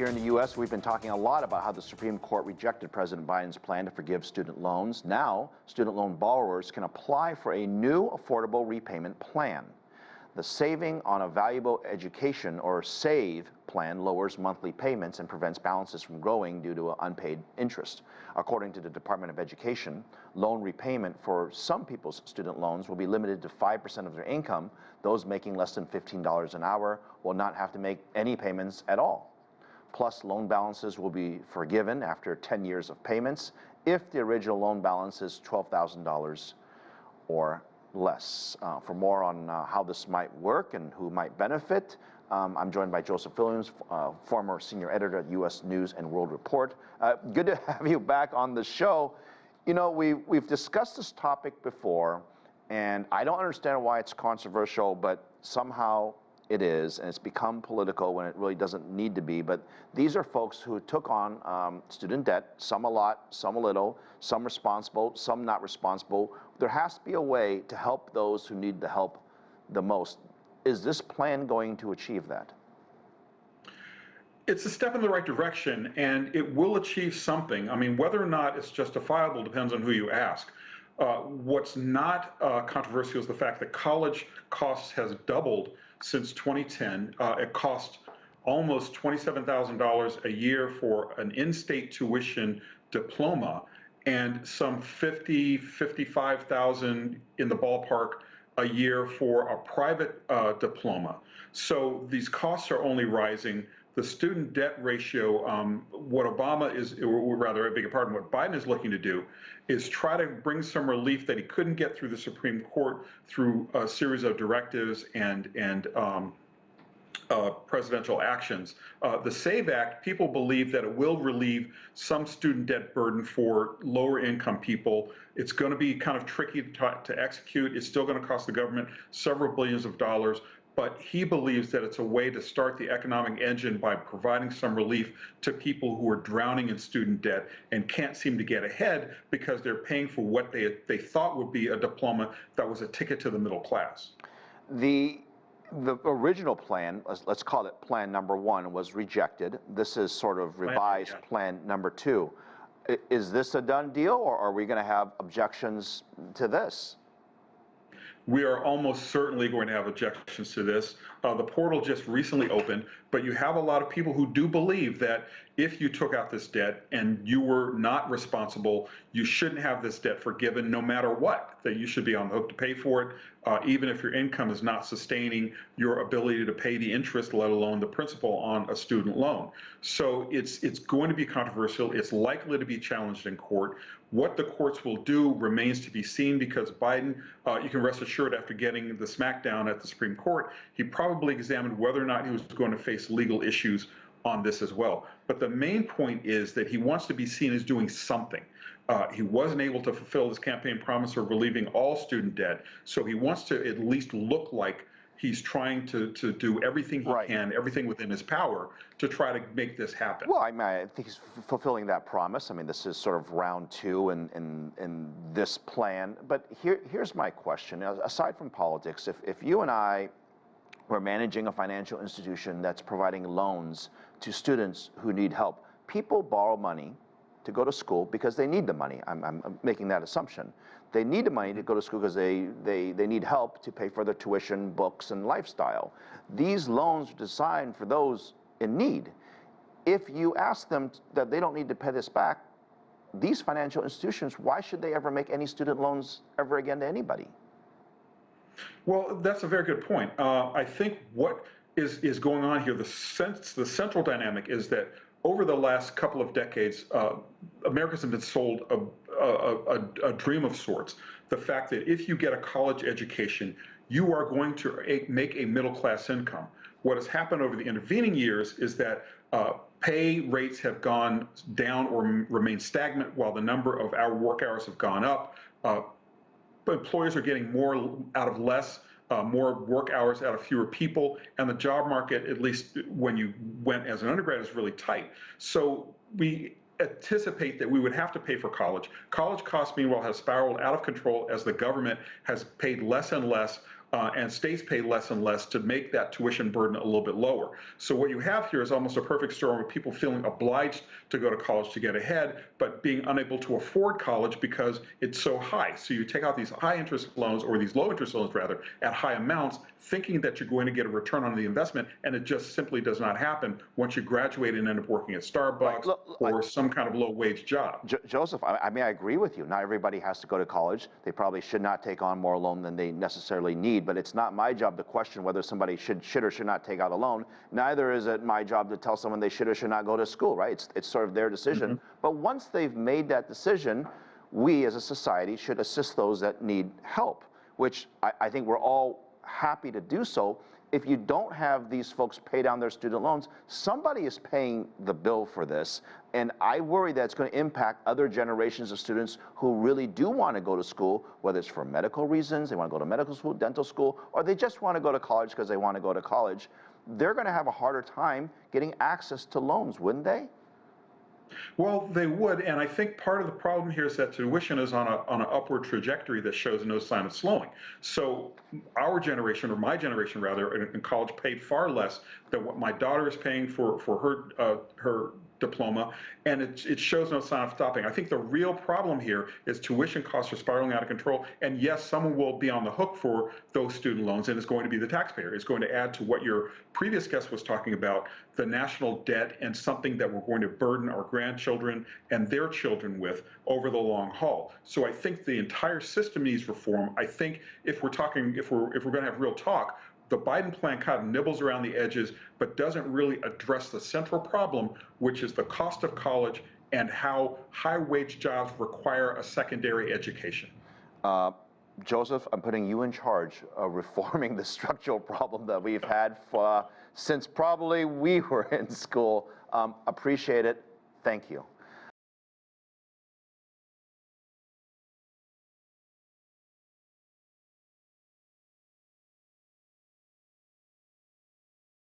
Here in the U.S., we've been talking a lot about how the Supreme Court rejected President Biden's plan to forgive student loans. Now, student loan borrowers can apply for a new affordable repayment plan. The Saving on a Valuable Education, or SAVE plan, lowers monthly payments and prevents balances from growing due to unpaid interest. According to the Department of Education, loan repayment for some people's student loans will be limited to 5% of their income. Those making less than $15 an hour will not have to make any payments at all. Plus, loan balances will be forgiven after 10 years of payments if the original loan balance is $12,000 or less. For more on how this might work and who might benefit, I'm joined by Joseph Phillip, former senior editor at U.S. News and World Report. Good to have you back on the show. You know, we've discussed this topic before, and I don't understand why it's controversial, but somehow it is, and it's become political when it really doesn't need to be. But these are folks who took on student debt, some a lot, some a little, some responsible, some not responsible. There has to be a way to help those who need the help the most. Is this plan going to achieve that? It's a step in the right direction, and it will achieve something. I mean, whether or not it's justifiable depends on who you ask. What's not controversial is the fact that college costs has doubled since 2010. It costs almost $27,000 a year for an in-state tuition diploma, and some $55,000 in the ballpark a year for a private diploma. So these costs are only rising. The student debt ratio, what Obama is, or rather, I beg your pardon, what Biden is looking to do is try to bring some relief that he couldn't get through the Supreme Court through a series of directives and presidential actions. The SAVE Act, people believe that it will relieve some student debt burden for lower income people. It's going to be kind of tricky to execute. It's still going to cost the government several billions of dollars. But he believes that it's a way to start the economic engine by providing some relief to people who are drowning in student debt and can't seem to get ahead because they're paying for what they thought would be a diploma that was a ticket to the middle class. The original plan, let's call it plan number one, was rejected. This is sort of revised plan number two. Is this a done deal, or are we going to have objections to this? We are almost certainly going to have objections to this. The portal just recently opened, but you have a lot of people who do believe that if you took out this debt and you were not responsible, you shouldn't have this debt forgiven no matter what, that you should be on the hook to pay for it, even if your income is not sustaining your ability to pay the interest, let alone the principal on a student loan. So it's going to be controversial. It's likely to be challenged in court. What the courts will do remains to be seen, because Biden, you can rest assured, after getting the smackdown at the Supreme Court, he probably examined whether or not he was going to face legal issues on this as well. But the main point is that he wants to be seen as doing something. He wasn't able to fulfill his campaign promise of relieving all student debt, so he wants to at least look like he's trying to do everything he can, everything within his power, to try to make this happen. Well, I think he's fulfilling that promise. I mean, this is sort of round two in this plan. But here's my question. Aside from politics, if you and I were managing a financial institution that's providing loans to students who need help, people borrow money to go to school because they need the money. I'm making that assumption. They need the money to go to school because they need help to pay for their tuition, books, and lifestyle. These loans are designed for those in need. If you ask them that they don't need to pay this back, these financial institutions, why should they ever make any student loans ever again to anybody? Well, that's a very good point. I think what is going on here, the central dynamic is that over the last couple of decades, Americans have been sold a dream of sorts. The fact that if you get a college education, you are going to make a middle-class income. What has happened over the intervening years is that pay rates have gone down or remained stagnant while the number of work hours have gone up. Employers are getting more out of less, more work hours out of fewer people, and the job market, at least when you went as an undergrad, is really tight. So we anticipate that we would have to pay for college. College costs, meanwhile, have spiraled out of control as the government has paid less and less and states pay less and less to make that tuition burden a little bit lower. So what you have here is almost a perfect storm of people feeling obliged to go to college to get ahead, but being unable to afford college because it's so high. So you take out these high interest loans, or these low interest loans rather, at high amounts, thinking that you're going to get a return on the investment, and it just simply does not happen once you graduate and end up working at Starbucks or some kind of low wage job. Joseph, I mean, I agree with you. Not everybody has to go to college. They probably should not take on more loan than they necessarily need, but it's not my job to question whether somebody should or should not take out a loan. Neither is it my job to tell someone they should or should not go to school, right? It's sort of their decision. Mm-hmm. But once they've made that decision, we as a society should assist those that need help, which I think we're all happy to do so. If you don't have these folks pay down their student loans, somebody is paying the bill for this. And I worry that it's going to impact other generations of students who really do want to go to school, whether it's for medical reasons, they want to go to medical school, dental school, or they just want to go to college because they want to go to college. They're going to have a harder time getting access to loans, wouldn't they? Well, they would, and I think part of the problem here is that tuition is on an upward trajectory that shows no sign of slowing. So our generation, or my generation rather, in college paid far less than what my daughter is paying for her diploma, and it shows no sign of stopping. I think the real problem here is tuition costs are spiraling out of control, and yes, someone will be on the hook for those student loans, and it's going to be the taxpayer. It's going to add to what your previous guest was talking about, the national debt, and something that we're going to burden our grandchildren and their children with over the long haul. So I think the entire system needs reform. I think if we're going to have real talk, the Biden plan kind of nibbles around the edges, but doesn't really address the central problem, which is the cost of college and how high-wage jobs require a secondary education. Joseph, I'm putting you in charge of reforming the structural problem that we've had since probably we were in school. Appreciate it. Thank you.